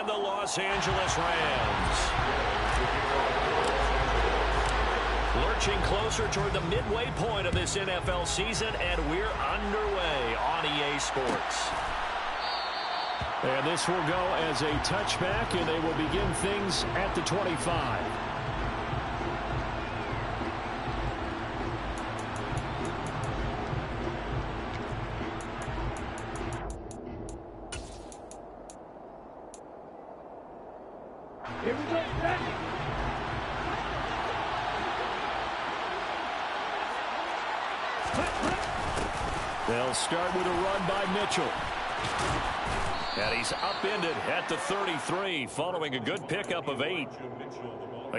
and the Los Angeles Rams. Lurching closer toward the midway point of this NFL season, and we're underway on EA Sports. And this will go as a touchback, and they will begin things at the 25. Here we go. They'll start with a run by Mitchell. And he's upended at the 33 following a good pickup of 8.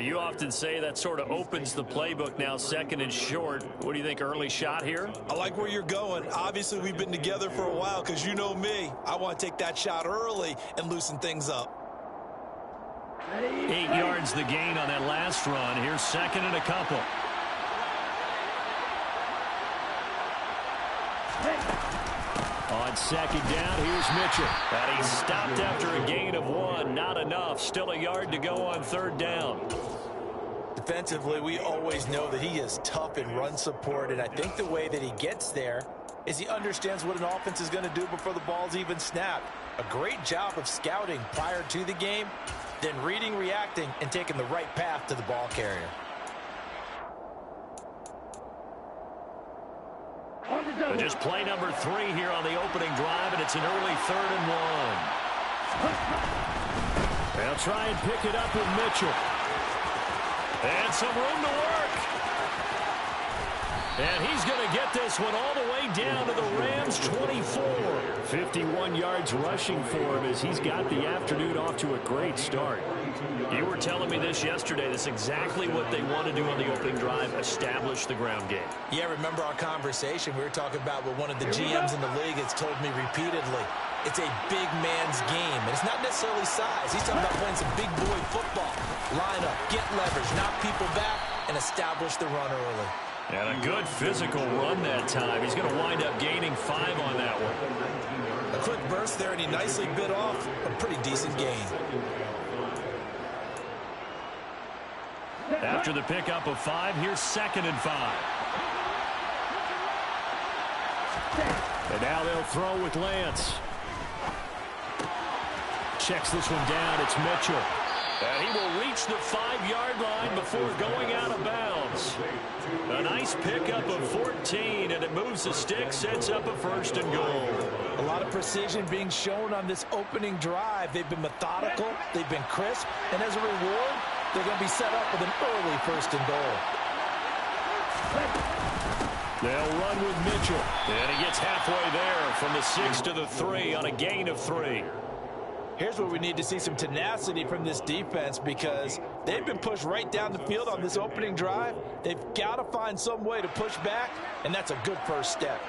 You often say that sort of opens the playbook now, second and short. What do you think, early shot here? I like where you're going. Obviously, we've been together for a while because you know me. I want to take that shot early and loosen things up. 8 yards the gain on that last run. Here's second and a couple. On second down, here's Mitchell. And he stopped after a gain of 1. Not enough. Still a yard to go on third down. Defensively, we always know that he is tough in run support, and I think the way that he gets there is he understands what an offense is going to do before the ball's even snapped. A great job of scouting prior to the game, then reading, reacting, and taking the right path to the ball carrier. Just play number 3 here on the opening drive, and it's an early 3rd and 1. They'll try and pick it up with Mitchell. And some room to work. And he's going to get this one all the way down to the Rams' 24. 51 yards rushing for him as he's got the afternoon off to a great start. You were telling me this yesterday. That's exactly what they want to do on the opening drive, establish the ground game. Yeah, remember our conversation? We were talking about what one of the GMs in the league has told me repeatedly. It's a big man's game, and it's not necessarily size. He's talking about playing some big boy football. Line up, get leverage, knock people back, and establish the run early. And a good physical run that time. He's going to wind up gaining 5 on that one. A quick burst there, and he nicely bit off a pretty decent gain. After the pickup of 5, here's second and 5. And now they'll throw with Lance. Checks this one down. It's Mitchell. And he will reach the 5-yard line before going out of bounds. A nice pickup of 14, and it moves the stick, sets up a 1st and goal. A lot of precision being shown on this opening drive. They've been methodical, they've been crisp, and as a reward, they're going to be set up with an early 1st and goal. They'll run with Mitchell. And he gets halfway there from the 6 to the 3 on a gain of 3. Here's where we need to see some tenacity from this defense because they've been pushed right down the field on this opening drive. They've got to find some way to push back, and that's a good first step.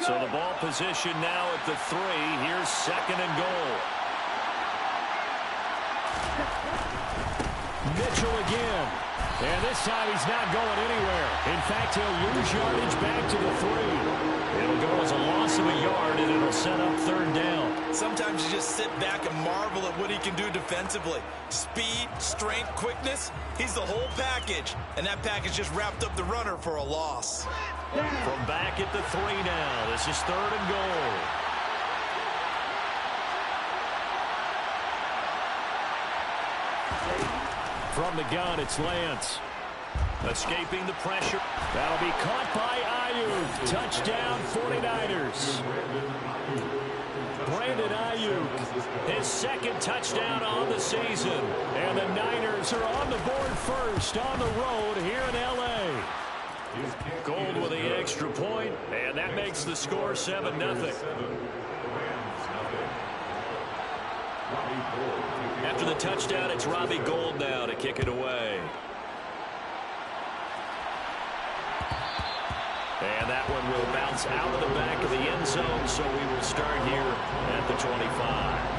So the ball position now at the 3. Here's second and goal. Mitchell again. And this time he's not going anywhere. In fact, he'll lose yardage back to the 3. It'll go as a loss of a yard, and it'll set up third down. Sometimes you just sit back and marvel at what he can do defensively. Speed, strength, quickness, he's the whole package. And that package just wrapped up the runner for a loss. From back at the 3 now, this is third and goal. From the gun, it's Lance. Escaping the pressure. That'll be caught by Ayuk. Touchdown, 49ers. Brandon Ayuk, his second touchdown on the season. And the Niners are on the board first on the road here in L.A. Gold with the extra point, and that makes the score 7-0. After the touchdown, it's Robbie Gould now to kick it away. And that one will bounce out of the back of the end zone, so we will start here at the 25.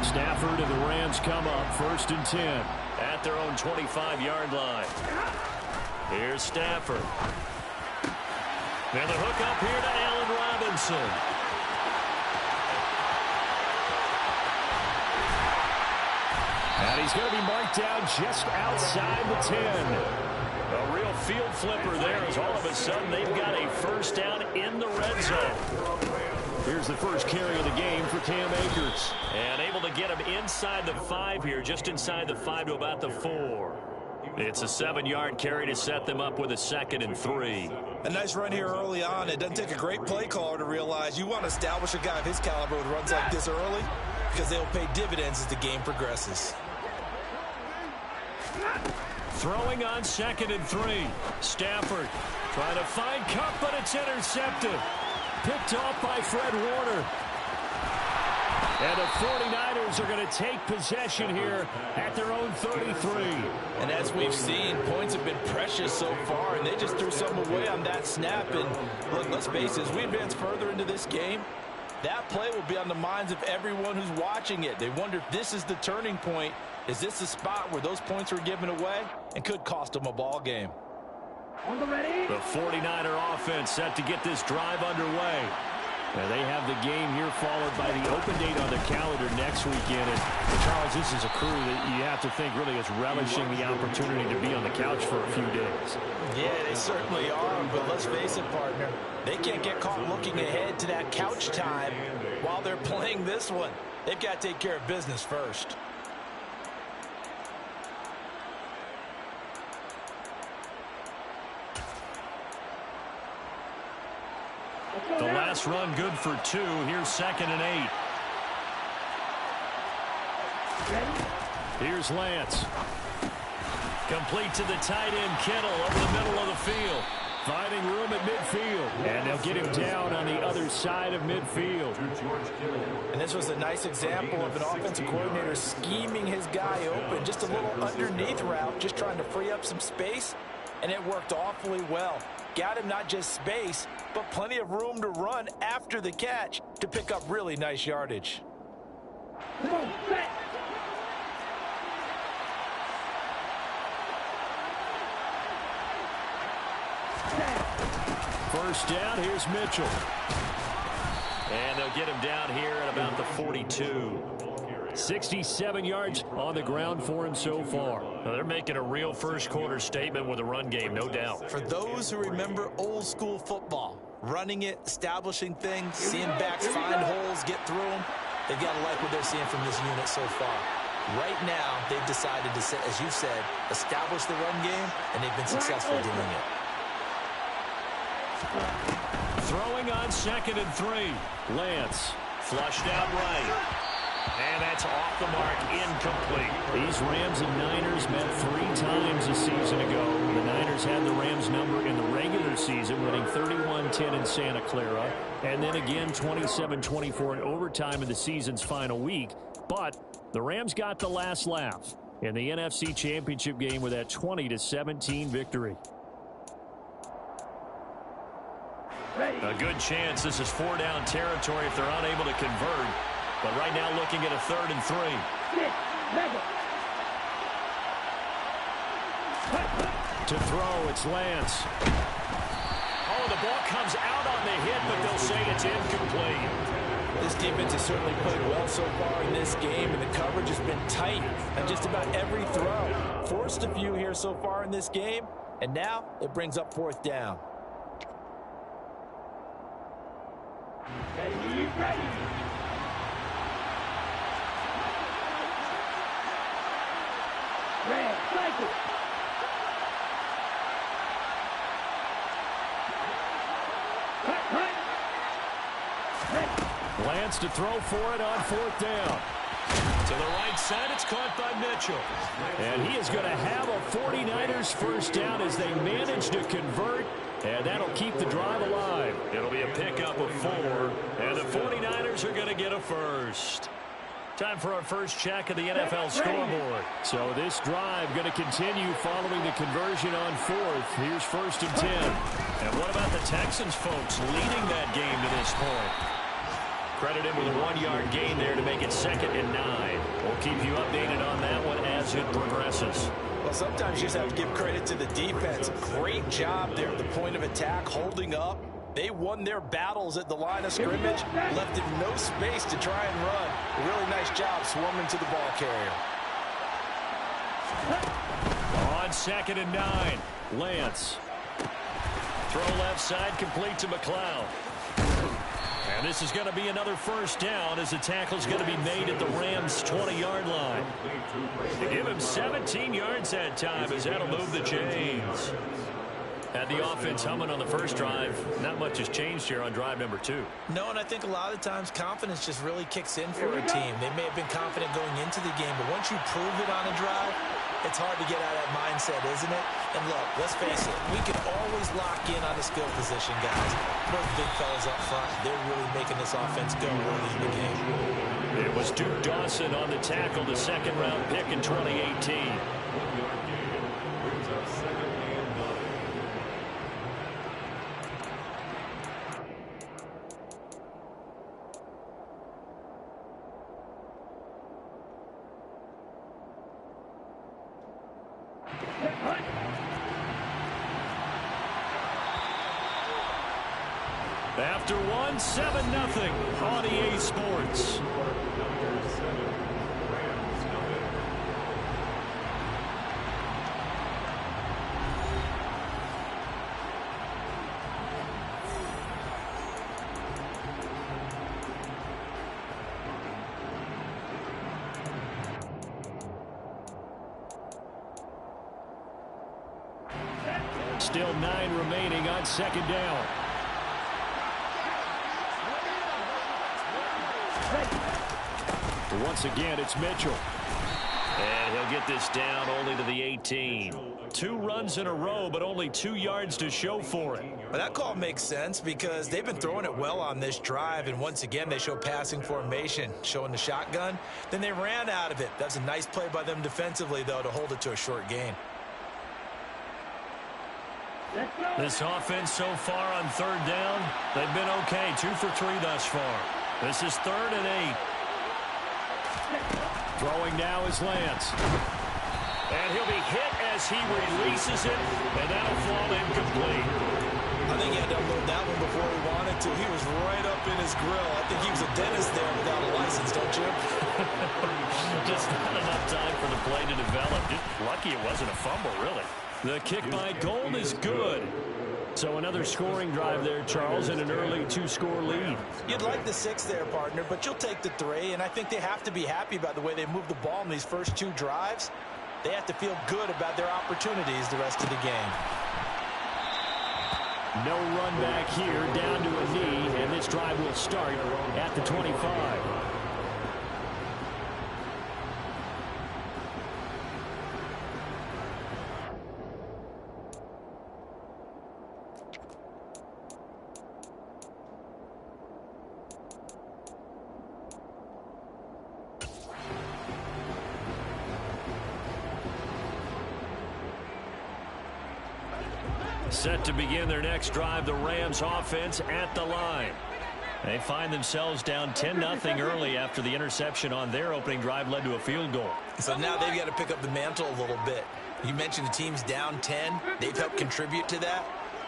Stafford and the Rams come up 1st and 10. At their own 25-yard line. Here's Stafford. And the hook up here to Allen Robinson. And he's going to be marked down just outside the 10. A real field flipper there as all of a sudden they've got a first down in the red zone. Here's the first carry of the game for Cam Akers. And able to get him inside the 5 here, just inside the 5 to about the 4. It's a 7-yard carry to set them up with a 2nd and 3. A nice run here early on. It doesn't take a great play caller to realize you want to establish a guy of his caliber with runs like this early because they'll pay dividends as the game progresses. Throwing on 2nd and 3. Stafford trying to find Cup, but it's intercepted. Picked off by Fred Warner. And the 49ers are going to take possession here at their own 33. And as we've seen, points have been precious so far, and they just threw some away on that snap. And look, let's face it, as we advance further into this game, that play will be on the minds of everyone who's watching it. They wonder if this is the turning point. Is this the spot where those points were given away and could cost them a ball game? The 49er offense set to get this drive underway. And they have the game here followed by the open date on the calendar next weekend. And Charles, this is a crew that you have to think really is relishing the opportunity to be on the couch for a few days. Yeah, they certainly are, but let's face it, partner. They can't get caught looking ahead to that couch time while they're playing this one. They've got to take care of business first. The last run good for 2. Here's 2nd and 8. Here's Lance. Complete to the tight end, Kittle, over the middle of the field. Finding room at midfield. And they'll get him down on the other side of midfield. And this was a nice example of an offensive coordinator scheming his guy open. Just a little underneath route, just trying to free up some space. And it worked awfully well. Got him not just space, but plenty of room to run after the catch to pick up really nice yardage. Come on, set. First down, here's Mitchell. And they'll get him down here at about the 42. 67 yards on the ground for him so far. Well, they're making a real first-quarter statement with a run game, no doubt. For those who remember old-school football, running it, establishing things, seeing backs find holes, get through them, they've got to like what they're seeing from this unit so far. Right now, they've decided to, as you said, establish the run game, and they've been successful doing it. Throwing on 2nd and 3. Lance. Flushed out right. And that's off the mark, incomplete. These Rams and Niners met 3 times a season ago. The Niners had the Rams number in the regular season, winning 31-10 in Santa Clara, and then again 27-24 in overtime in the season's final week. But the Rams got the last laugh in the NFC Championship game with that 20-17 victory. A good chance this is 4-down territory if they're unable to convert. But right now looking at a 3rd and 3. To throw, it's Lance. Oh, the ball comes out on the hit, but they'll say it's incomplete. This defense has certainly played well so far in this game, and the coverage has been tight on just about every throw. Forced a few here so far in this game, and now it brings up 4th down. Ready. Red, cycle. Cut. Lance to throw for it on 4th down. To the right side, it's caught by Mitchell. And he is going to have a 49ers first down as they manage to convert, and that'll keep the drive alive. It'll be a pickup of 4, and the 49ers are going to get a first. Time for our first check of the NFL scoreboard. So this drive going to continue following the conversion on 4th. Here's 1st and 10. And what about the Texans, folks, leading that game to this point? Credit him with a 1-yard gain there to make it 2nd and 9. We'll keep you updated on that one as it progresses. Well, sometimes you just have to give credit to the defense. Great job there at the point of attack, holding up. They won their battles at the line of scrimmage, left him no space to try and run. A really nice job swarming to the ball carrier. On 2nd and 9, Lance. Throw left side, complete to McLeod. And this is going to be another first down as the tackle's going to be made at the Rams' 20-yard line. They give him 17 yards that time as that'll move the chains. Had the offense humming on the first drive. Not much has changed here on drive number 2. No, and I think a lot of times confidence just really kicks in for a team. They may have been confident going into the game, but once you prove it on a drive, it's hard to get out of that mindset, isn't it? And look, let's face it, we can always lock in on the skill position, guys. Those big fellas up front, they're really making this offense go early in the game. It was Duke Dawson on the tackle, the 2nd-round pick in 2018. After one, 7-0 on EA Sports. Still 9 remaining on 2nd down. Once again, it's Mitchell. And he'll get this down only to the 18. 2 runs in a row, but only 2 yards to show for it. Well, that call makes sense because they've been throwing it well on this drive, and once again, they show passing formation, showing the shotgun. Then they ran out of it. That's a nice play by them defensively, though, to hold it to a short gain. This offense so far on 3rd down, they've been okay. 2 for 3 thus far. This is 3rd and 8. Throwing now is Lance. And he'll be hit as he releases it, and that'll fall incomplete. I think he had to unload that one before he wanted to. He was right up in his grill. I think he was a dentist there without a license, don't you? Just not enough time for the play to develop. Just lucky it wasn't a fumble, really. The kick by Gold is good. So another scoring drive there, Charles, and an early 2-score lead. You'd like the 6 there, partner, but you'll take the 3, and I think they have to be happy about the way they moved the ball in these first 2 drives. They have to feel good about their opportunities the rest of the game. No run back here, down to a knee, and this drive will start at the 25. Set to begin their next drive, the Rams offense at the line. They find themselves down 10-0 early after the interception on their opening drive led to a field goal. So now they've got to pick up the mantle a little bit. You mentioned the team's down 10. They've helped contribute to that.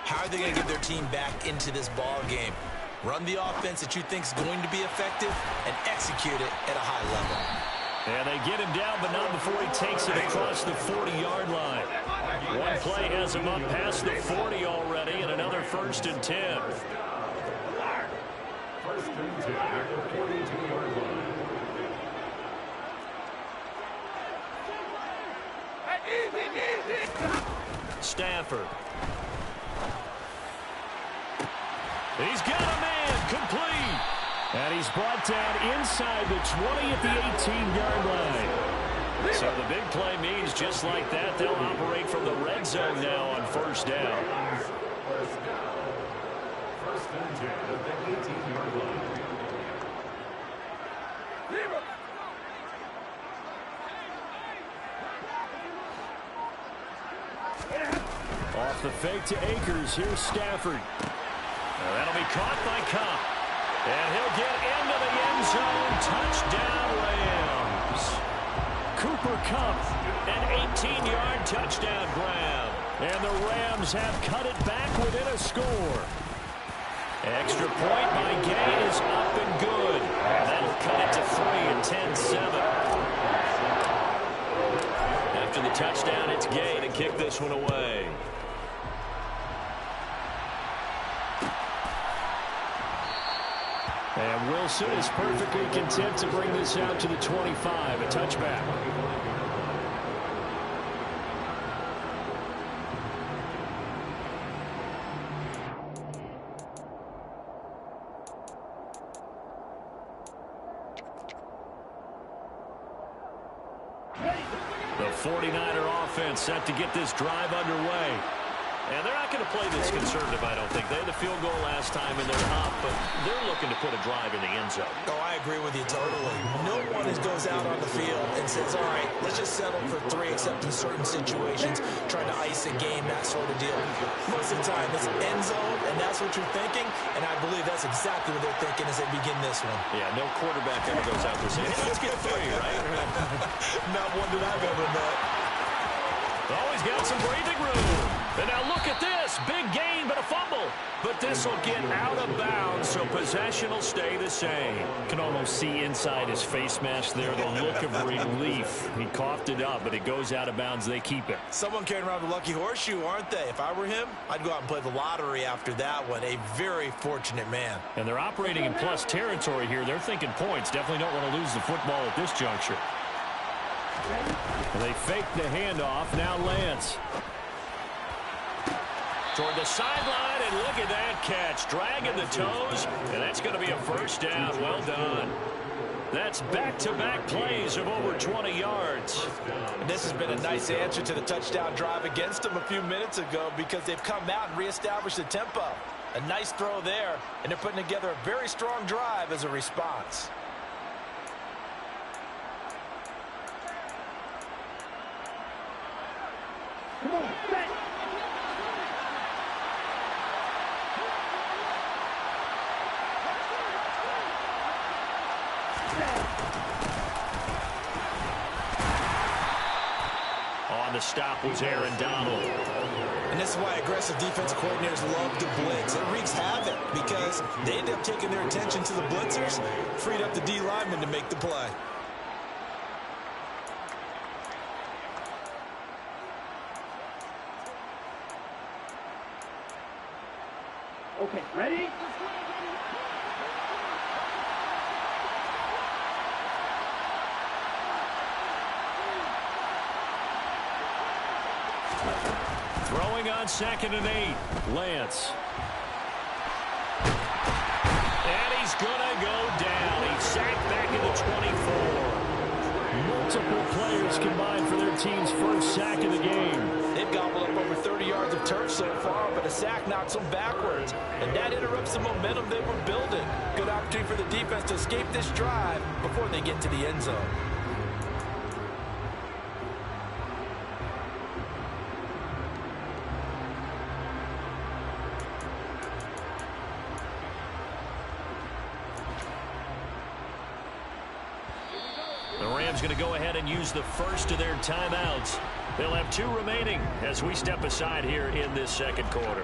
How are they going to get their team back into this ball game? Run the offense that you think is going to be effective and execute it at a high level. And they get him down, but not before he takes it across the 40-yard line. One play has him up past the 40 already, and another 1st and 10. First and 10 at the 42-yard line. Stafford. He's got a man, complete. And he's brought down inside the 20 at the 18-yard line. So the big play means just like that, they'll operate from the red zone now on 1st down. First and 10 at the 18-yard line. Off the fake to Akers. Here's Stafford. Now that'll be caught by Cobb. And he'll get into the end zone. Touchdown, Rams. Cooper Kupp, an 18-yard touchdown grab. And the Rams have cut it back within a score. Extra point by Gay is up and good. And that'll cut it to 3 and 10-7. After the touchdown, it's Gay to kick this one away. And Wilson is perfectly content to bring this out to the 25, a touchback. The 49er offense set to get this drive underway. And they're not going to play this conservative, I don't think. They had a field goal last time, and they're up, but they're looking to put a drive in the end zone. Oh, I agree with you totally. No one goes out on the field and says, all right, let's just settle for 3, except in certain situations, trying to ice a game, that sort of deal. Most of the time, it's end zone, and that's what you're thinking, and I believe that's exactly what they're thinking as they begin this one. Yeah, no quarterback ever goes out there saying, hey, let's get 3, right? Not one that I've ever met. Always got some breathing room. And now look at this. Big gain, but a fumble. But this will get out of bounds, so possession will stay the same. Can almost see inside his face mask there the look of relief. He coughed it up, but it goes out of bounds. They keep it. Someone carrying around the lucky horseshoe, aren't they? If I were him, I'd go out and play the lottery after that one. A very fortunate man. And they're operating in plus territory here. They're thinking points. Definitely don't want to lose the football at this juncture. And they fake the handoff. Now Lance. Toward the sideline, and look at that catch. Dragging the toes, and that's going to be a first down. Well done. That's back-to-back plays of over 20 yards. And this has been a nice answer to the touchdown drive against them a few minutes ago because they've come out and reestablished the tempo. A nice throw there, and they're putting together a very strong drive as a response. Come on, set. On the stop was Aaron Donald. And this is why aggressive defensive coordinators love to blitz. It wreaks havoc because they end up taking their attention to the blitzers, freed up the D lineman to make the play. Okay, ready? Throwing on 2nd and 8. Lance. And he's going to go down. He's sacked back at the 24. Multiple players combined for their team's first sack of the game. They've gobbled up over 30 yards of turf so far, but a sack knocks them backwards. And that interrupts the momentum they were building. Good opportunity for the defense to escape this drive before they get to the end zone. The Rams going to go ahead and use the first of their timeouts. They'll have 2 remaining as we step aside here in this second quarter.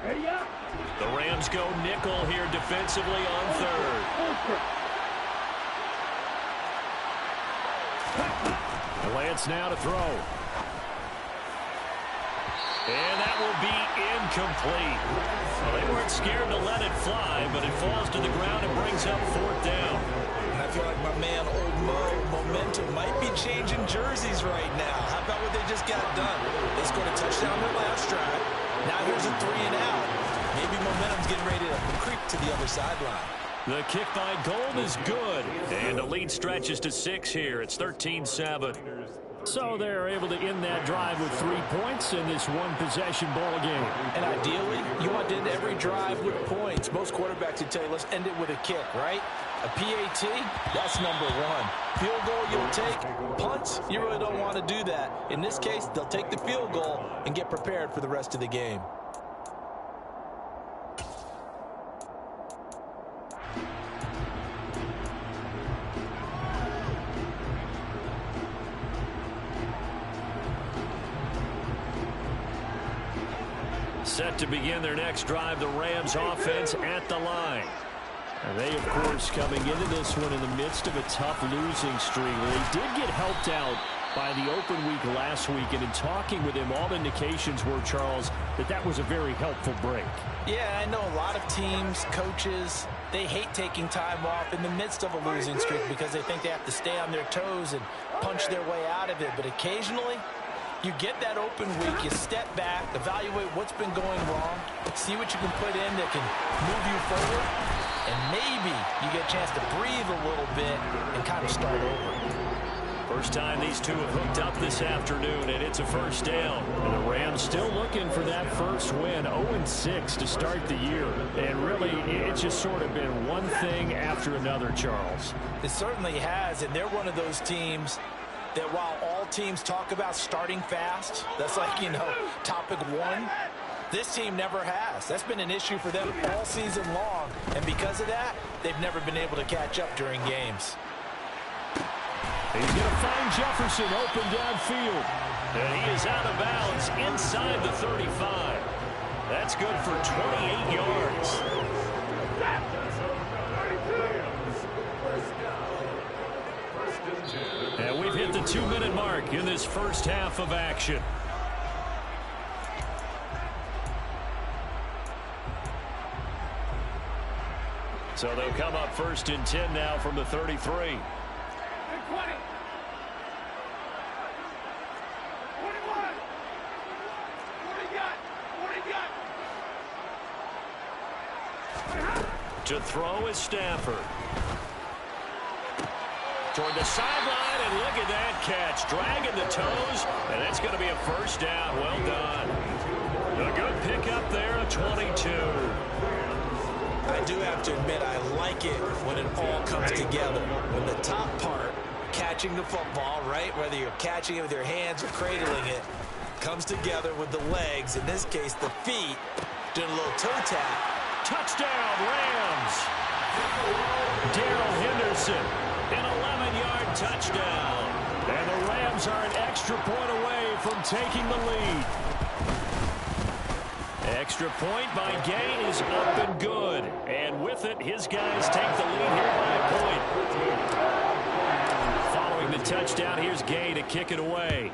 Ready up. The Rams go nickel here defensively on 3rd. Lance now to throw. And that will be incomplete. Well, they weren't scared to let it fly, but it falls to the ground and brings up 4th down. And I feel like my man, Old Mo, momentum might be changing jerseys right now. How about what they just got done? They scored a touchdown their last drive. Now here's a 3 and out. Maybe momentum's getting ready to creep to the other sideline. The kick by Gold is good. And the lead stretches to 6 here. It's 13-7. So they're able to end that drive with 3 points in this one-possession ball game. And ideally, you want to end every drive with points. Most quarterbacks would tell you, let's end it with a kick, right? A PAT, that's number one. Field goal you'll take. Punts, you really don't want to do that. In this case, they'll take the field goal and get prepared for the rest of the game. Set to begin their next drive, the Rams offense at the line. And they, of course, coming into this one in the midst of a tough losing streak. They did get helped out by the open week last week, and in talking with him, all indications were, Charles, that was a very helpful break. Yeah, I know a lot of teams, coaches, they hate taking time off in the midst of a losing streak because they think they have to stay on their toes and punch their way out of it. But occasionally, you get that open week, you step back, evaluate what's been going wrong, see what you can put in that can move you forward, and maybe you get a chance to breathe a little bit and kind of start over. First time these two have hooked up this afternoon, and it's a first down. And the Rams still looking for that first win, 0-6 to start the year. And really, it's just sort of been one thing after another, Charles. It certainly has, and they're one of those teams that while all teams talk about starting fast, that's like, topic one, this team never has. That's been an issue for them all season long, and because of that, they've never been able to catch up during games. He's going to find Jefferson open downfield. And he is out of bounds inside the 35. That's good for 28 yards. And we've hit the 2-minute mark in this first half of action. So they'll come up first and 10 now from the 33. 20. 41. 40 got. To throw is Stafford. Toward the sideline, and look at that catch. Dragging the toes, and that's going to be a first down. Well done. A good pickup there, a 22. I do have to admit, I like it when it all comes together. When the top part, catching the football, right, whether you're catching it with your hands or cradling it, comes together with the legs, in this case the feet, doing a little toe tap. Touchdown, Rams. Darrell Henderson, an 11-yard touchdown. And the Rams are an extra point away from taking the lead. Extra point by Gay is up and good. And with it, his guys take the lead here by a point. Following the touchdown, here's Gay to kick it away.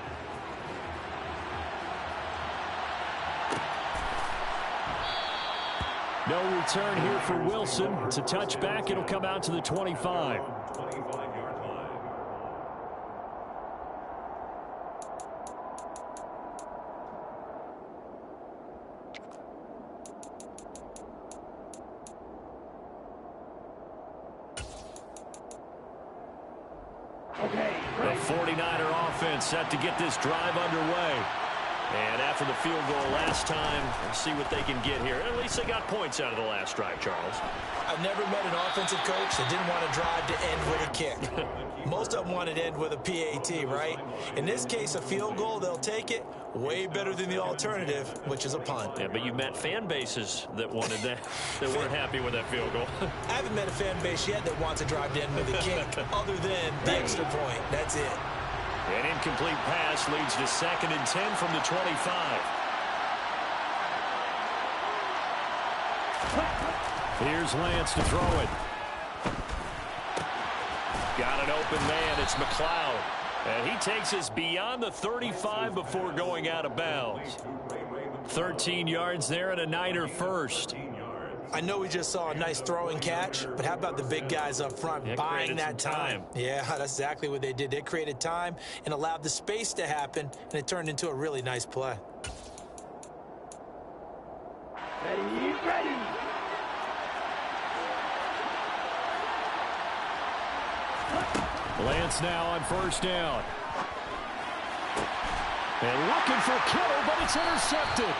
No return here for Wilson. It's a touchback. It'll come out to the 25. 25-yard line. The 49er offense set to get this drive underway. And after the field goal last time, we'll see what they can get here. At least they got points out of the last drive, Charles. I've never met an offensive coach that didn't want to drive to end with a kick. Most of them wanted to end with a PAT, right? In this case, a field goal, they'll take it. Way better than the alternative, which is a punt. Yeah, but you met fan bases that wanted that, that weren't happy with that field goal. I haven't met a fan base yet that wants to drive to end with a kick, other than the extra point. That's it. An incomplete pass leads to 2nd and 10 from the 25. Here's Lance to throw it. Got an open man. It's McLeod. And he takes us beyond the 35 before going out of bounds. 13 yards there and a Niner first. I know we just saw a nice throwing catch, but how about the big guys up front buying that time? Yeah, that's exactly what they did. They created time and allowed the space to happen, and it turned into a really nice play. Ready, ready. Lance now on first down. And looking for Kittle, but it's intercepted.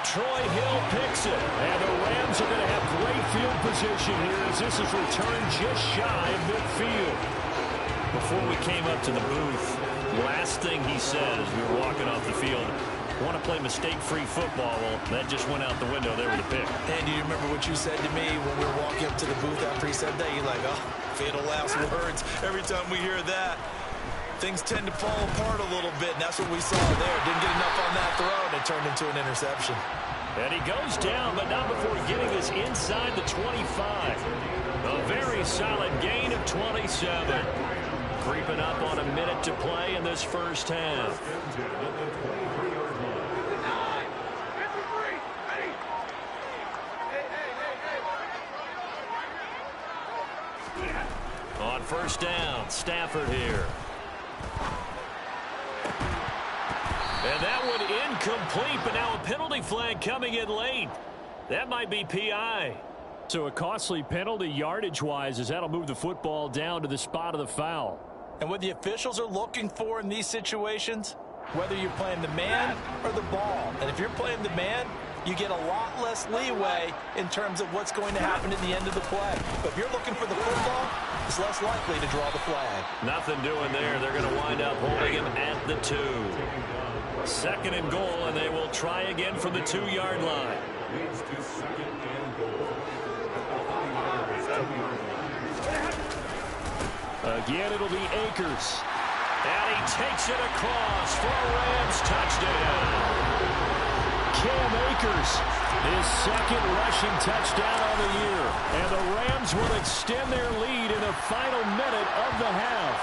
Troy Hill picks it. And the Rams are going to have great field position here as this is returned just shy of midfield. Before we came up to the booth, last thing he said as we were walking off the field, want to play mistake-free football. Well, that just went out the window there with a pick. And do you remember what you said to me when we were walking up to the booth after he said that? You're like, oh, fatal last words. Every time we hear that, things tend to fall apart a little bit, and that's what we saw there. Didn't get enough on that throw, and it turned into an interception. And he goes down, but not before getting us inside the 25. A very solid gain of 27. Creeping up on a minute to play in this first half. On first down, Stafford here. And that one incomplete, but now a penalty flag coming in late. That might be PI. So a costly penalty yardage-wise as that'll move the football down to the spot of the foul. And what the officials are looking for in these situations, whether you're playing the man or the ball. And if you're playing the man, you get a lot less leeway in terms of what's going to happen at the end of the play. But if you're looking for the football, it's less likely to draw the flag. Nothing doing there. They're going to wind up holding him at the 2. Second and goal, and they will try again from the 2-yard line. Leads to second and goal. Again, it'll be Akers. And he takes it across for a Rams touchdown. Cam Akers, his second rushing touchdown on the year. And the Rams will extend their lead in the final minute of the half.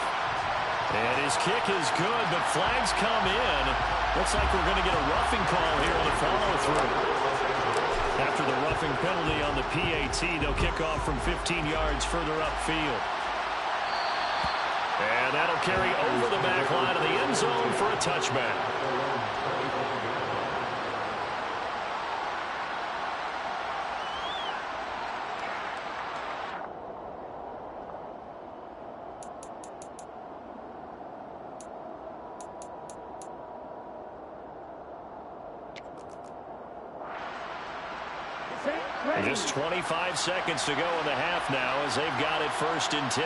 And his kick is good, but flags come in. Looks like we're going to get a roughing call here on the follow-through. After the roughing penalty on the PAT, they'll kick off from 15 yards further upfield. And that'll carry over the back line of the end zone for a touchback. Just 25 seconds to go in the half now as they've got it first and 10.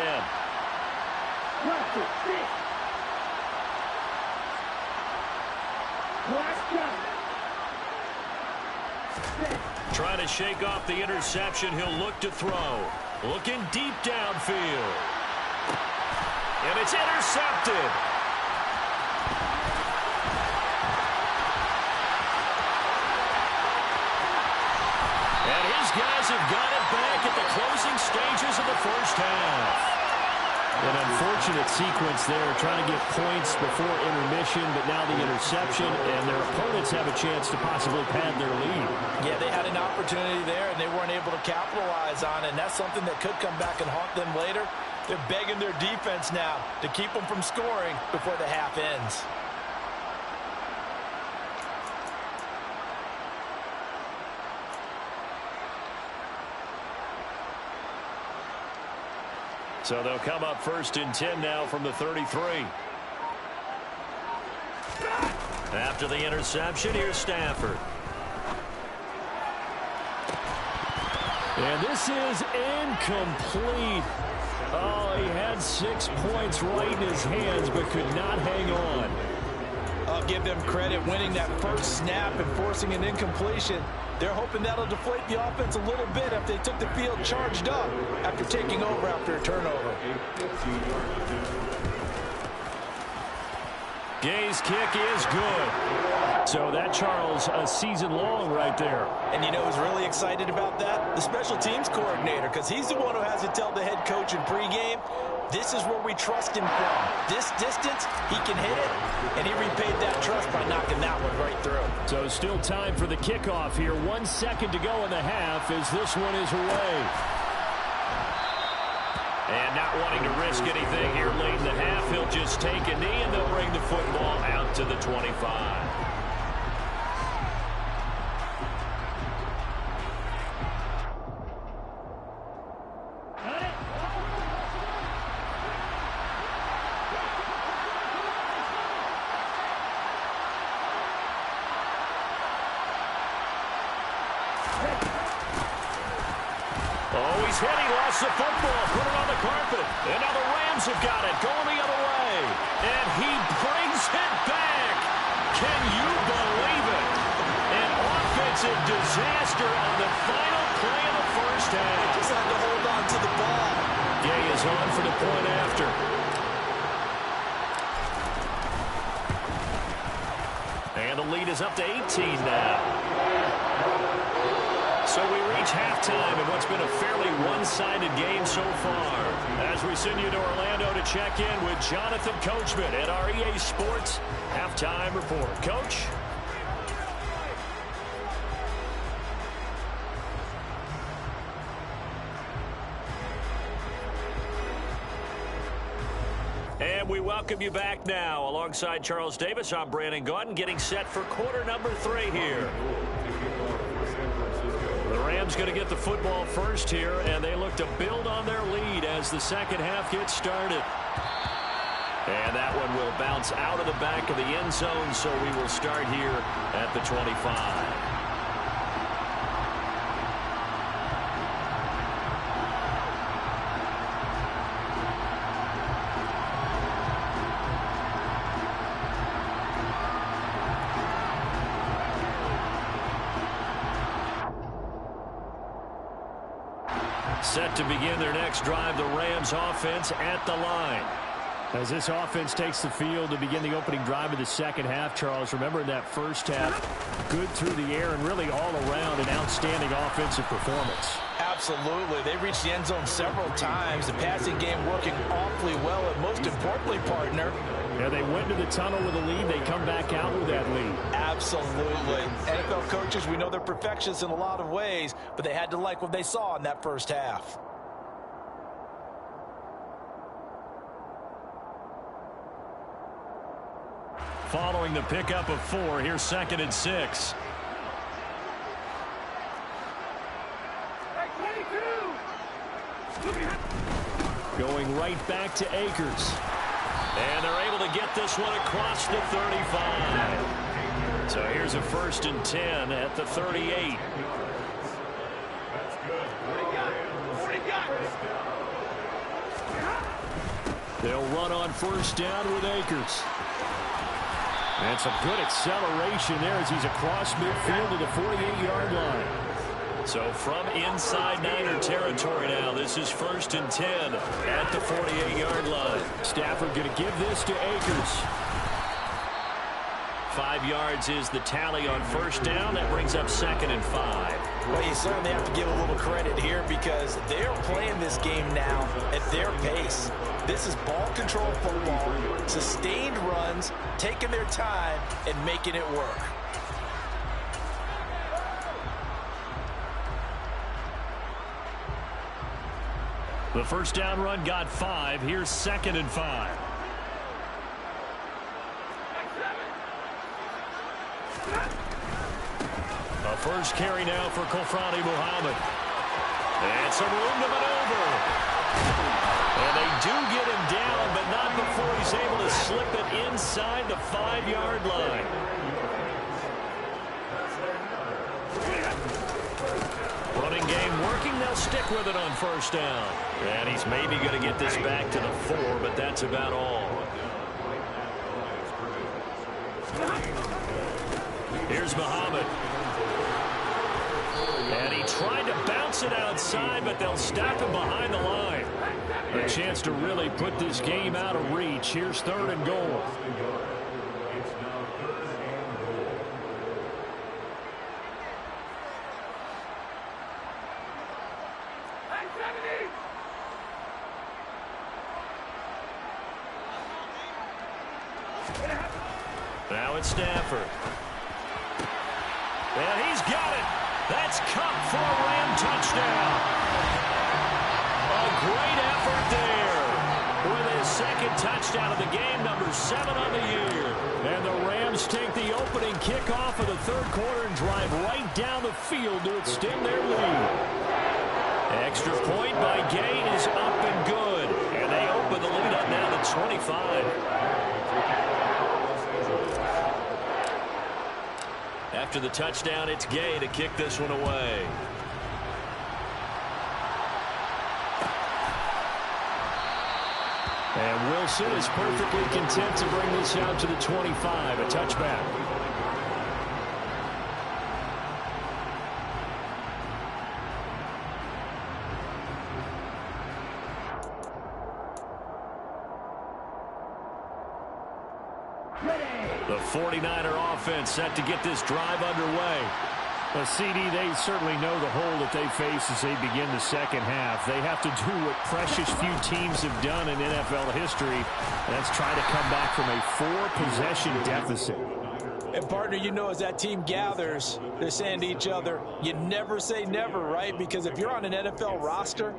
Trying to shake off the interception. He'll look to throw. Looking deep downfield. And it's intercepted. And his guys have got it back at the closing stages of the first half. An unfortunate sequence there, trying to get points before intermission, but now the interception, and their opponents have a chance to possibly pad their lead. Yeah, they had an opportunity there, and they weren't able to capitalize on it, and that's something that could come back and haunt them later. They're begging their defense now to keep them from scoring before the half ends. So they'll come up first and 10 now from the 33. After the interception, here's Stafford. And this is incomplete. Oh, he had 6 points right in his hands, but could not hang on. I'll give them credit winning that first snap and forcing an incompletion. They're hoping that'll deflate the offense a little bit if they took the field charged up after taking over after a turnover. Gay's kick is good. So that, Charles, a season long right there. And you know who's really excited about that? The special teams coordinator, because he's the one who has to tell the head coach in pregame, this is where we trust him from. This distance, he can hit it, and he repaid that trust by knocking that one right through. So still time for the kickoff here. 1 second to go in the half as this one is away. And not wanting to risk anything here late in the half, he'll just take a knee, and they'll bring the football out to the 25. Oh, he's hit. He lost the football. Put it on the carpet. And now the Rams have got it. Going the other way. And he brings it back. Can you believe it? An offensive disaster on the final play of the first half. Just had to hold on to the ball. Gay is on for the point after. And the lead is up to 18 now. So we reach halftime in what's been a fairly one-sided game so far. As we send you to Orlando to check in with Jonathan Coachman at our EA Sports Halftime Report. Coach? And we welcome you back now. Alongside Charles Davis, I'm Brandon Gaudin, getting set for quarter number 3 here. The Rams going to get the football first here, and they look to build on their lead as the second half gets started. And that one will bounce out of the back of the end zone, so we will start here at the 25. Set to begin their next drive, the Rams offense at the line. As this offense takes the field to begin the opening drive of the second half, Charles, remember in that first half, good through the air and really all around an outstanding offensive performance. Absolutely. They reached the end zone several times. The passing game working awfully well, and most importantly, partner, yeah, they went to the tunnel with a lead. They come back out with that lead. Absolutely. NFL coaches, we know they're perfectionists in a lot of ways, but they had to like what they saw in that first half. Following the pickup of 4, here's 2nd and 6. Going right back to Akers. And they're able to get this one across the 35. So here's a 1st and 10 at the 38. They'll run on 1st down with Akers. And some good acceleration there as he's across midfield to the 48-yard line. So from inside Niner territory now, this is 1st and 10 at the 48-yard line. Stafford going to give this to Akers. 5 yards is the tally on 1st down. That brings up 2nd and 5. Well, you certainly have to give a little credit here because they're playing this game now at their pace. This is ball control football, sustained runs, taking their time and making it work. The 1st down run got 5. Here's 2nd and 5. A first carry now for Kofrani Muhammad. And some room to maneuver. And they do get him down, but not before he's able to slip it inside the 5-yard line. Running game working. They'll stick with it on 1st down. And he's maybe going to get this back to the 4, but that's about all. Here's Muhammad. And he tried to bounce it outside, but they'll stop him behind the line. A chance to really put this game out of reach. Here's 3rd and goal. Now it's Stafford. And he's got it. That's Cup for a Ram touchdown. A great effort there with his 2nd touchdown of the game, number 7 on the year. And the Rams take the opening kickoff of the 3rd quarter and drive right down the field to extend their lead. Extra point by Gain is up and good. And they open the lead up now to 25. After the touchdown, it's Gay to kick this one away. And Wilson is perfectly content to bring this out to the 25, a touchback. The 49er offense set to get this drive underway. Well, CD, they certainly know the hole that they face as they begin the second half. They have to do what precious few teams have done in NFL history, and that's try to come back from a 4-possession deficit. And, partner, you know, as that team gathers, they're saying to each other, you never say never, right? Because if you're on an NFL roster,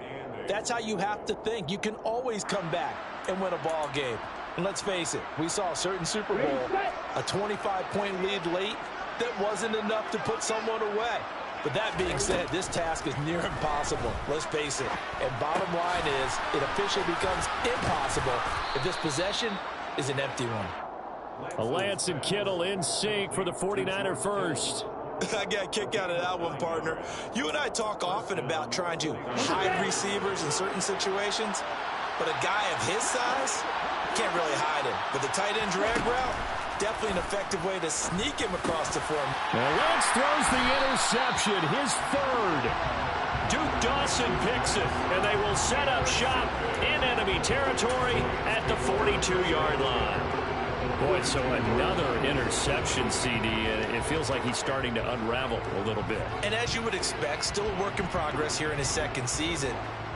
that's how you have to think. You can always come back and win a ball game. And let's face it, we saw a certain Super Bowl, a 25-point lead late, that wasn't enough to put someone away. But that being said, this task is near impossible. Let's face it. And bottom line is, it officially becomes impossible if this possession is an empty one. Lance and Kittle in sync for the 49er first. I got a kick out of that one, partner. You and I talk often about trying to hide receivers in certain situations, but a guy of his size can't really hide him. But the tight end drag route, definitely an effective way to sneak him across the form. Well, Lance throws the interception, his third. Duke Dawson picks it, and they will set up shop in enemy territory at the 42-yard line. Boy, so another interception, CD, and it feels like he's starting to unravel a little bit. And as you would expect, still a work in progress here in his second season.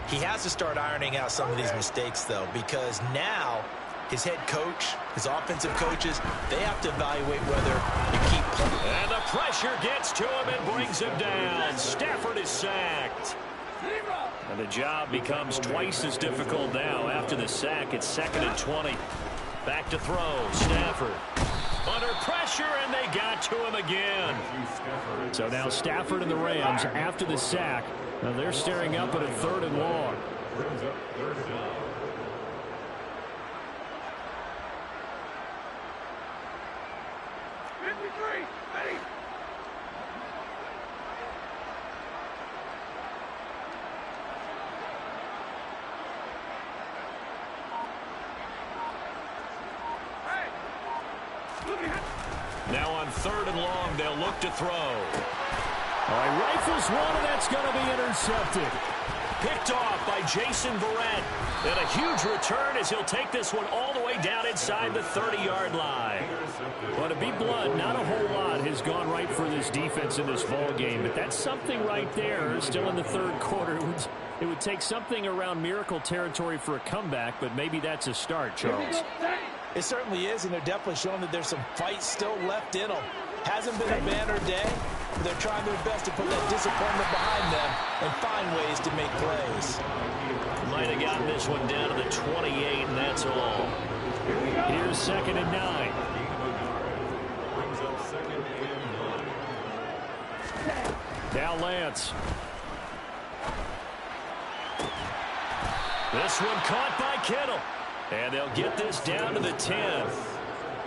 He has to start ironing out some of these mistakes, though, because now his head coach, his offensive coaches, they have to evaluate whether you keep playing. And the pressure gets to him and brings him down. Stafford is sacked. And the job becomes twice as difficult now. After the sack, it's 2nd and 20. Back to throw. Stafford under pressure, and they got to him again. So now Stafford and the Rams, after the sack, now they're staring up at a 3rd and long. Now on 3rd and long, they'll look to throw. All right, rifles one, and that's going to be intercepted. Picked off by Jason Verrett. And a huge return as he'll take this one all the way down inside the 30-yard line. Well, to be blunt, not a whole lot has gone right for this defense in this ball game, but that's something right there. Still in the 3rd quarter. It would take something around miracle territory for a comeback, but maybe that's a start, Charles. It certainly is, and they're definitely showing that there's some fight still left in them. Hasn't been a banner day, but they're trying their best to put that disappointment behind them and find ways to make plays. Might have gotten this one down to the 28, and that's all. Here's 2nd and 9. Now Lance. This one caught by Kittle. And they'll get this down to the 10.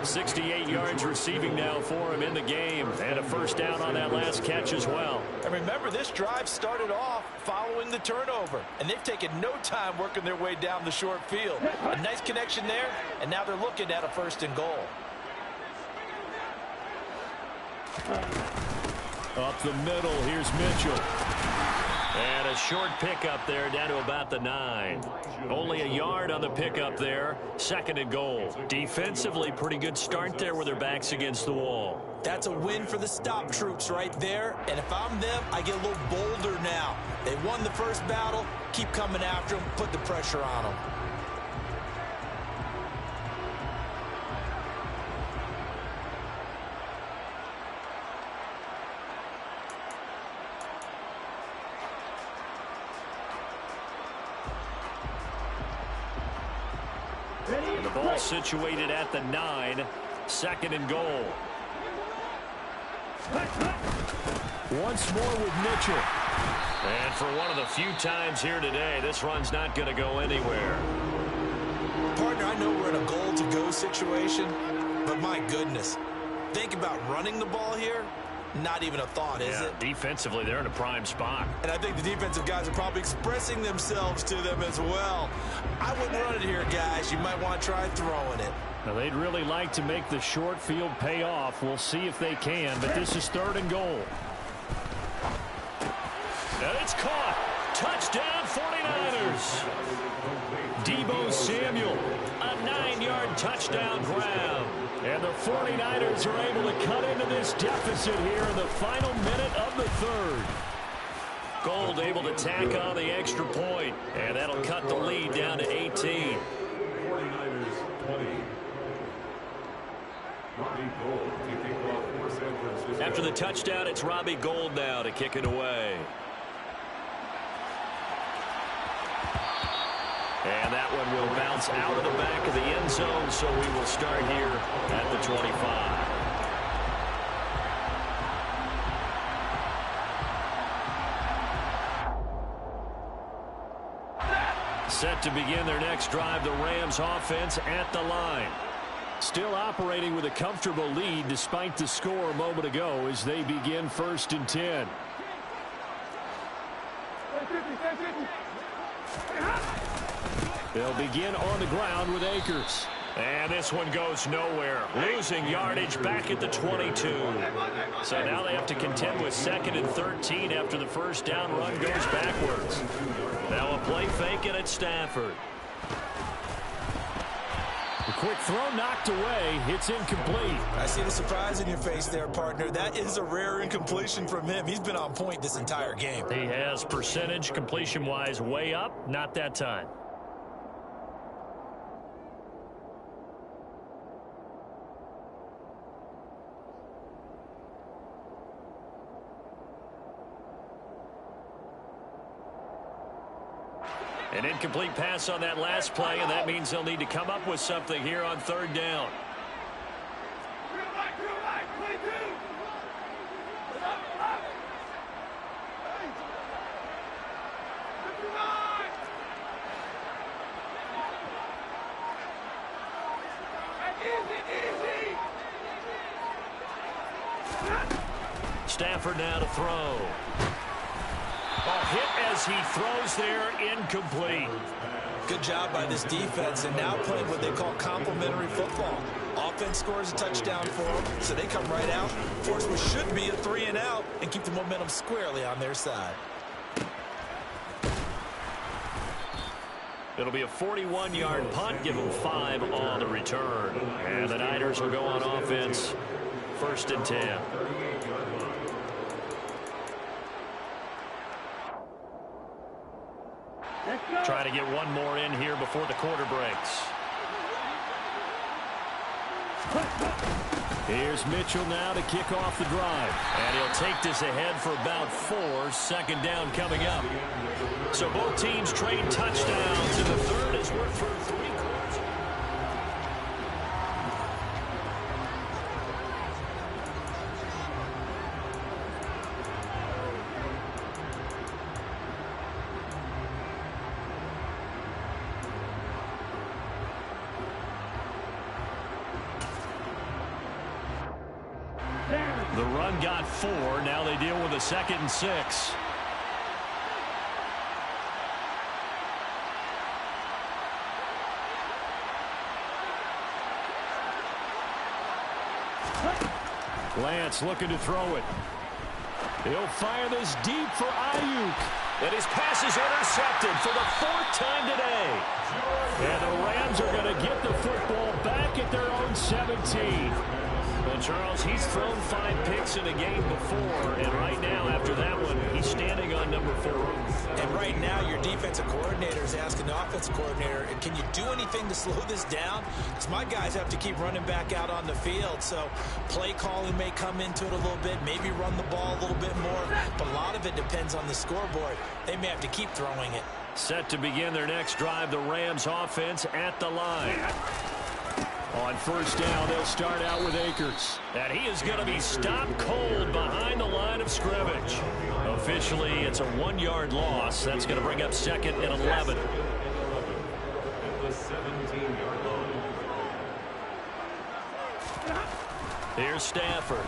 68 yards receiving now for him in the game. And a first down on that last catch as well. And remember, this drive started off following the turnover. And they've taken no time working their way down the short field. A nice connection there, and now they're looking at a 1st and goal. Up the middle, here's Mitchell. And a short pickup there down to about the 9. Only a yard on the pickup there. 2nd and goal. Defensively, pretty good start there with their backs against the wall. That's a win for the stop troops right there. And if I'm them, I get a little bolder now. They won the first battle. Keep coming after them. Put the pressure on them. And the ball situated at the 9. 2nd and goal. Once more with Mitchell. And for one of the few times here today, this run's not going to go anywhere. Partner, I know we're in a goal-to-go situation, but my goodness, think about running the ball here. Not even a thought, is it? Defensively, they're in a prime spot. And I think the defensive guys are probably expressing themselves to them as well. I wouldn't run it here, guys. You might want to try throwing it. Now, they'd really like to make the short field pay off. We'll see if they can, but this is 3rd and goal. And it's caught. Touchdown, 49ers. Deebo Samuel, a 9-yard touchdown grab. And the 49ers are able to cut into this deficit here in the final minute of the 3rd. Gold able to tack on the extra point, and that'll cut the lead down to 18. 49ers 20. Robbie Gould kicking off for San Francisco. After the touchdown, it's Robbie Gould now to kick it away. And that one will bounce out of the back of the end zone, so we will start here at the 25. Set to begin their next drive, the Rams offense at the line. Still operating with a comfortable lead despite the score a moment ago as they begin 1st and 10. They'll begin on the ground with Akers. And this one goes nowhere. Losing yardage back at the 22. So now they have to contend with 2nd and 13 after the first down run goes backwards. Now a play fake, and it's Stafford. A quick throw knocked away. It's incomplete. I see the surprise in your face there, partner. That is a rare incompletion from him. He's been on point this entire game. He has percentage completion-wise way up. Not that time. An incomplete pass on that last play, and that means they'll need to come up with something here on 3rd down. Stafford now to throw. Hit as he throws there, incomplete. Good job by this defense, and now playing what they call complementary football. Offense scores a touchdown for them, so they come right out, force what should be a 3 and out, and keep the momentum squarely on their side. It'll be a 41-yard punt, give them 5 on the return. And the Niners will go on offense, 1st and 10. Trying to get one more in here before the quarter breaks. Here's Mitchell now to kick off the drive. And he'll take this ahead for about 4. 2nd down coming up. So both teams trade touchdowns in the 3rd as we're through 3 quarters. The run got 4. Now they deal with a 2nd and 6. Lance looking to throw it. He'll fire this deep for Ayuk. And his pass is intercepted for the 4th time today. And the Rams are going to get the football back at their own 17. Well, Charles, he's thrown 5 picks in a game before, and right now, after that one, he's standing on number 4. And right now, your defensive coordinator is asking the offensive coordinator, can you do anything to slow this down? Because my guys have to keep running back out on the field, so play calling may come into it a little bit, maybe run the ball a little bit more, but a lot of it depends on the scoreboard. They may have to keep throwing it. Set to begin their next drive, the Rams offense at the line. On 1st down, they'll start out with Akers. And he is going to be stopped cold behind the line of scrimmage. Officially, it's a 1-yard loss. That's going to bring up 2nd and 11. The 17-yard line. Here's Stafford.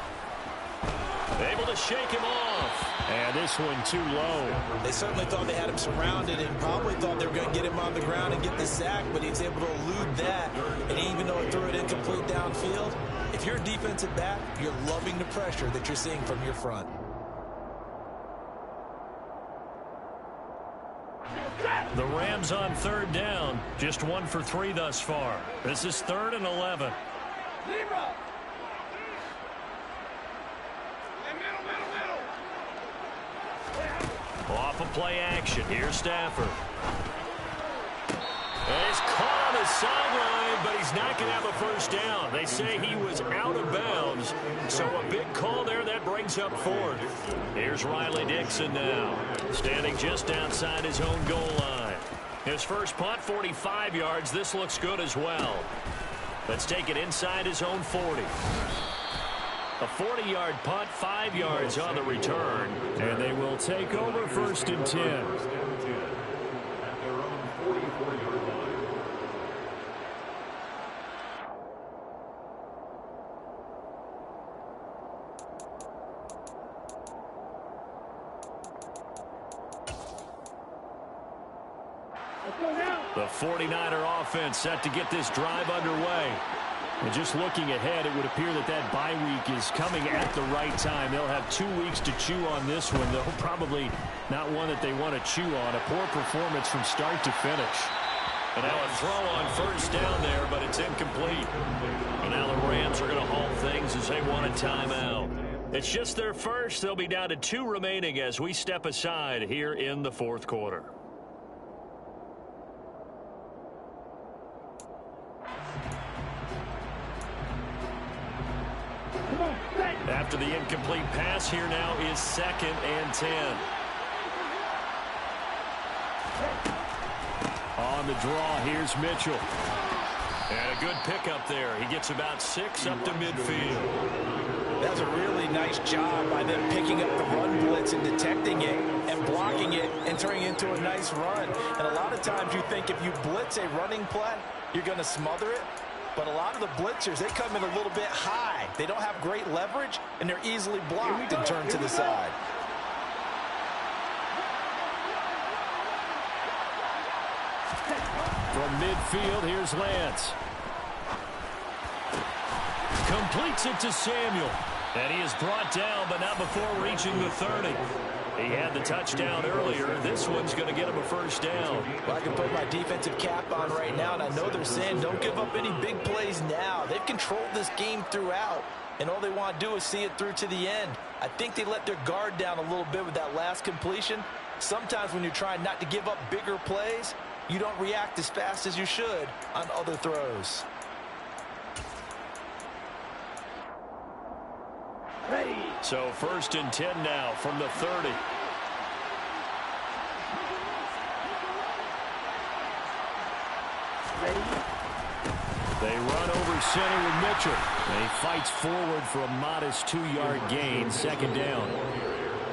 Able to shake him off. And this one too low. They certainly thought they had him surrounded and probably thought they were going to get him on the ground and get the sack, but he's able to elude that. And even though he threw it incomplete downfield, if you're a defensive back, you're loving the pressure that you're seeing from your front. The Rams on third down, just 1 for 3 thus far. This is 3rd and 11. Libra. Off of play action. Here's Stafford. And he's caught on the sideline, but he's not going to have a first down. They say he was out of bounds, so a big call there that brings up 4th. Here's Riley Dixon now, standing just outside his own goal line. His first punt, 45 yards. This looks good as well. Let's take it inside his own 40. A 40-yard punt, 5 yards on the return. And they will take over 1st and 10. At their own 44-yard line. The 49er offense set to get this drive underway. And just looking ahead, it would appear that that bye week is coming at the right time. They'll have 2 weeks to chew on this one, though probably not one that they want to chew on. A poor performance from start to finish. And now a throw on first down there, but it's incomplete. And now the Rams are going to halt things as they want a timeout. It's just their first. They'll be down to 2 remaining as we step aside here in the 4th quarter. After the incomplete pass, here now is 2nd and 10. On the draw, here's Mitchell. And a good pickup there. He gets about 6 up to midfield. That's a really nice job by them picking up the run blitz and detecting it and blocking it and turning it into a nice run. And a lot of times you think if you blitz a running play, you're going to smother it. But a lot of the blitzers, they come in a little bit high. They don't have great leverage, and they're easily blocked and turned to the side. From midfield, here's Lance. Completes it to Samuel. And he is brought down, but not before reaching the 30. He had the touchdown earlier. This one's going to get him a first down. Well, I can put my defensive cap on right now, and I know they're saying don't give up any big plays now. They've controlled this game throughout, and all they want to do is see it through to the end. I think they let their guard down a little bit with that last completion. Sometimes when you're trying not to give up bigger plays, you don't react as fast as you should on other throws. Ready. So 1st and 10 now from the 30. Ready. They run over center with Mitchell. And he fights forward for a modest 2-yard gain, 2nd down.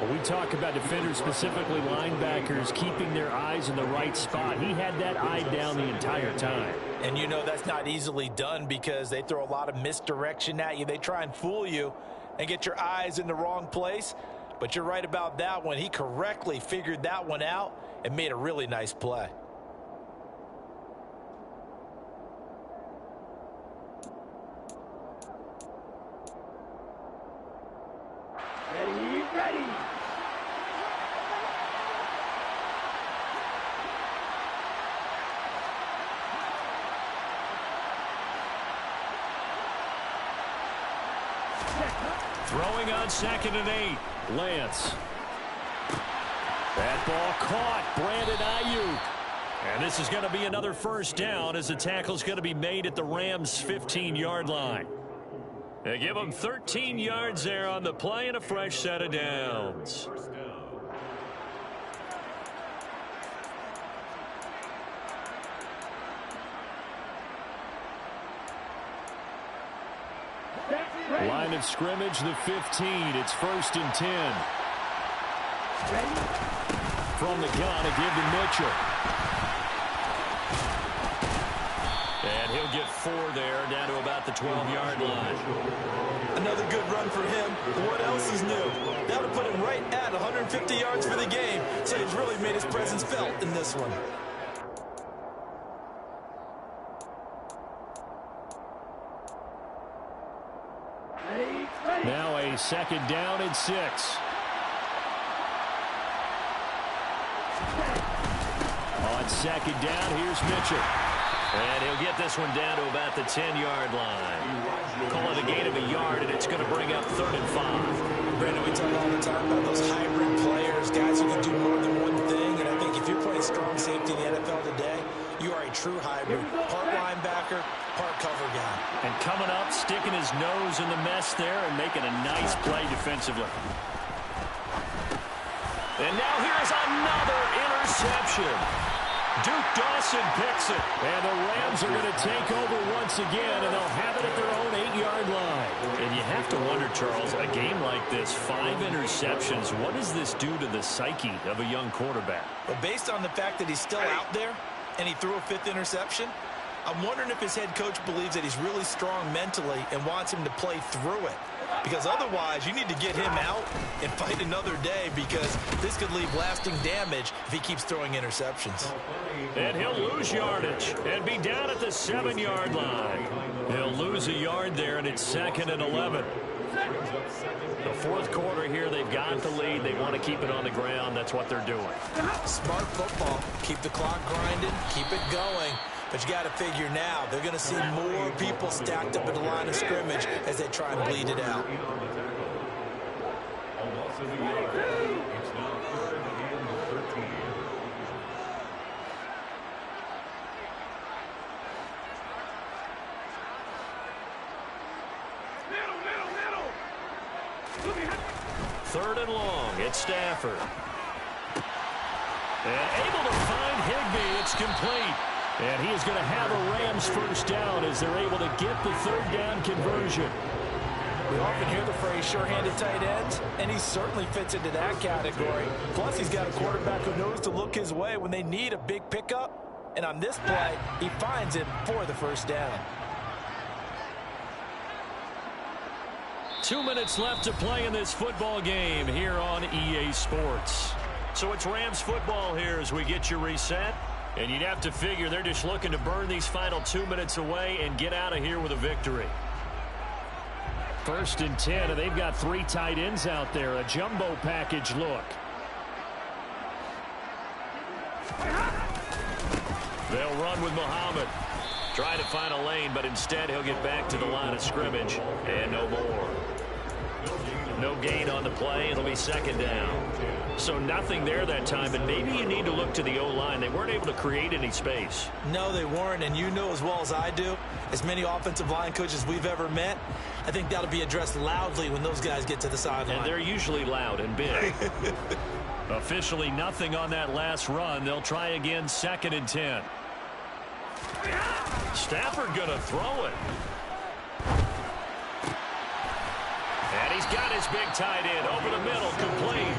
When we talk about defenders, specifically linebackers, keeping their eyes in the right spot, he had that eye down the entire time. And you know that's not easily done because they throw a lot of misdirection at you. They try and fool you and get your eyes in the wrong place. But you're right about that one. He correctly figured that one out and made a really nice play. Ready. Ready. Throwing on 2nd and 8. Lance. That ball caught. Brandon Ayuk. And this is going to be another first down as the tackle's going to be made at the Rams' 15-yard line. They give them 13 yards there on the play and a fresh set of downs. Line of scrimmage, the 15. It's 1st and 10. Ready. From the gun, a give to Mitchell. And he'll get 4 there, down to about the 12-yard line. Another good run for him. What else is new? That'll put him right at 150 yards for the game, so he's really made his presence felt in this one. Now a 2nd down and 6. On 2nd down, here's Mitchell. And he'll get this one down to about the 10-yard line. Call it a gain of a yard, and it's going to bring up 3rd and 5. Brandon, we talk all the time about those hybrid players, guys who can do more than one thing. And I think if you're playing strong safety in the NFL today, you are a true hybrid. Part linebacker, part cover guy. And coming up, sticking his nose in the mess there and making a nice play defensively. And now here's another interception. Duke Dawson picks it. And the Rams are going to take over once again, and they'll have it at their own 8-yard line. And you have to wonder, Charles, a game like this, 5 interceptions, what does this do to the psyche of a young quarterback? But based on the fact that he's still out there and he threw a 5th interception, I'm wondering if his head coach believes that he's really strong mentally and wants him to play through it. Because otherwise, you need to get him out and fight another day, because this could leave lasting damage if he keeps throwing interceptions. And he'll lose yardage and be down at the 7-yard line. He'll lose a yard there, and it's 2nd and 11. The 4th quarter here, they've got the lead. They want to keep it on the ground. That's what they're doing. Smart football. Keep the clock grinding. Keep it going. But you got to figure now, they're going to see more people stacked up at the line of scrimmage as they try and bleed it out. Third and long. It's Stafford. And able to find Higbee. It's complete. And he is going to have a Rams 1st down as they're able to get the 3rd down conversion. We often hear the phrase sure-handed tight ends, and he certainly fits into that category. Plus, he's got a quarterback who knows to look his way when they need a big pickup. And on this play, he finds him for the 1st down. 2 minutes left to play in this football game here on EA Sports. So it's Rams football here as we get you reset. And you'd have to figure they're just looking to burn these final 2 minutes away and get out of here with a victory. 1st and 10, and they've got 3 tight ends out there. A jumbo package look. They'll run with Muhammad. Try to find a lane, but instead he'll get back to the line of scrimmage. And no more. No gain on the play. It'll be 2nd down. So nothing there that time, and maybe you need to look to the O-line. They weren't able to create any space. No, they weren't, and you know as well as I do, as many offensive line coaches we've ever met, I think that'll be addressed loudly when those guys get to the sideline. And they're usually loud and big. Officially nothing on that last run. They'll try again, 2nd and 10. Stafford going to throw it. And he's got his big tight end over the middle, complete.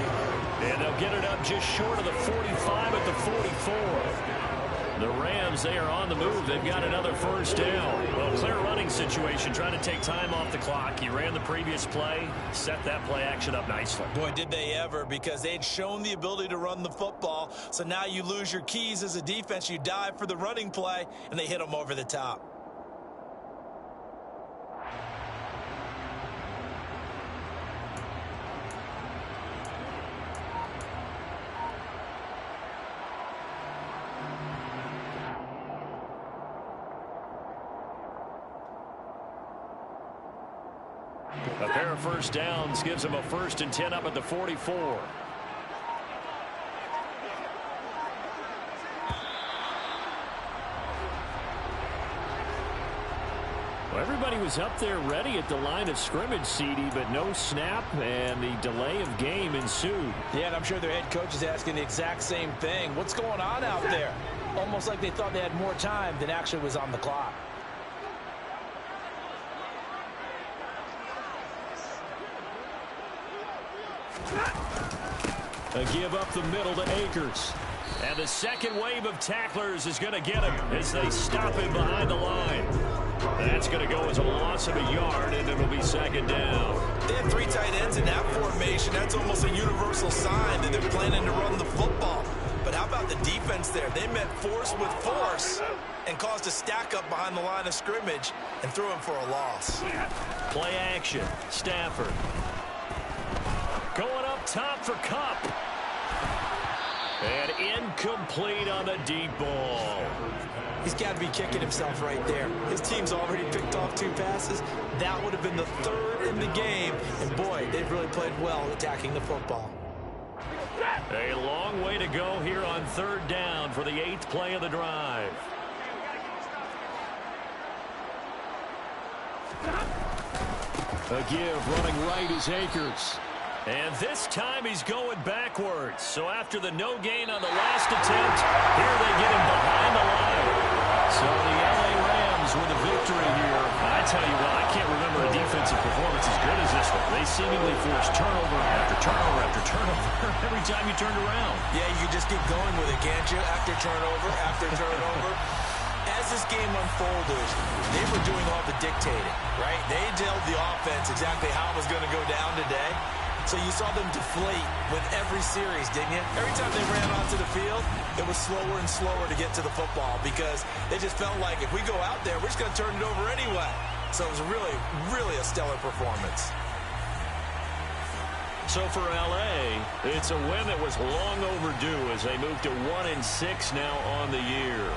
And they'll get it up just short of the 45 at the 44. The Rams, they are on the move. They've got another 1st down. Well, clear running situation, trying to take time off the clock. He ran the previous play, set that play action up nicely. Boy, did they ever, because they'd shown the ability to run the football. So now you lose your keys as a defense. You dive for the running play, and they hit them over the top. A pair of 1st downs gives him a 1st and 10 up at the 44. Well, everybody was up there ready at the line of scrimmage, CD, but no snap, and the delay of game ensued. Yeah, and I'm sure their head coach is asking the exact same thing. What's going on out there? Almost like they thought they had more time than actually was on the clock. A give up the middle to Akers. And the second wave of tacklers is going to get him as they stop him behind the line. That's going to go as a loss of a yard, and it'll be second down. They have 3 tight ends in that formation. That's almost a universal sign that they're planning to run the football. But how about the defense there? They met force with force and caused a stack up behind the line of scrimmage and threw him for a loss. Play action. Stafford. Going up top for Kupp. And incomplete on the deep ball. He's got to be kicking himself right there. His team's already picked off 2 passes. That would have been the 3rd in the game. And boy, they've really played well attacking the football. A long way to go here on 3rd down for the 8th play of the drive. A give running right is Akers. And this time he's going backwards. So after the no gain on the last attempt, here they get him behind the line. So the LA Rams with a victory here. I tell you what, I can't remember a defensive performance as good as this one. They seemingly forced turnover after turnover after turnover every time you turned around. Yeah, you just keep going with it, can't you? After turnover, after turnover. As this game unfolded, they were doing all the dictating, right? They told the offense exactly how it was going to go down today. So you saw them deflate with every series, didn't you? Every time they ran onto the field, it was slower and slower to get to the football because they just felt like if we go out there, we're just going to turn it over anyway. So it was really, really a stellar performance. So for LA, it's a win that was long overdue as they move to 1-6 now on the year.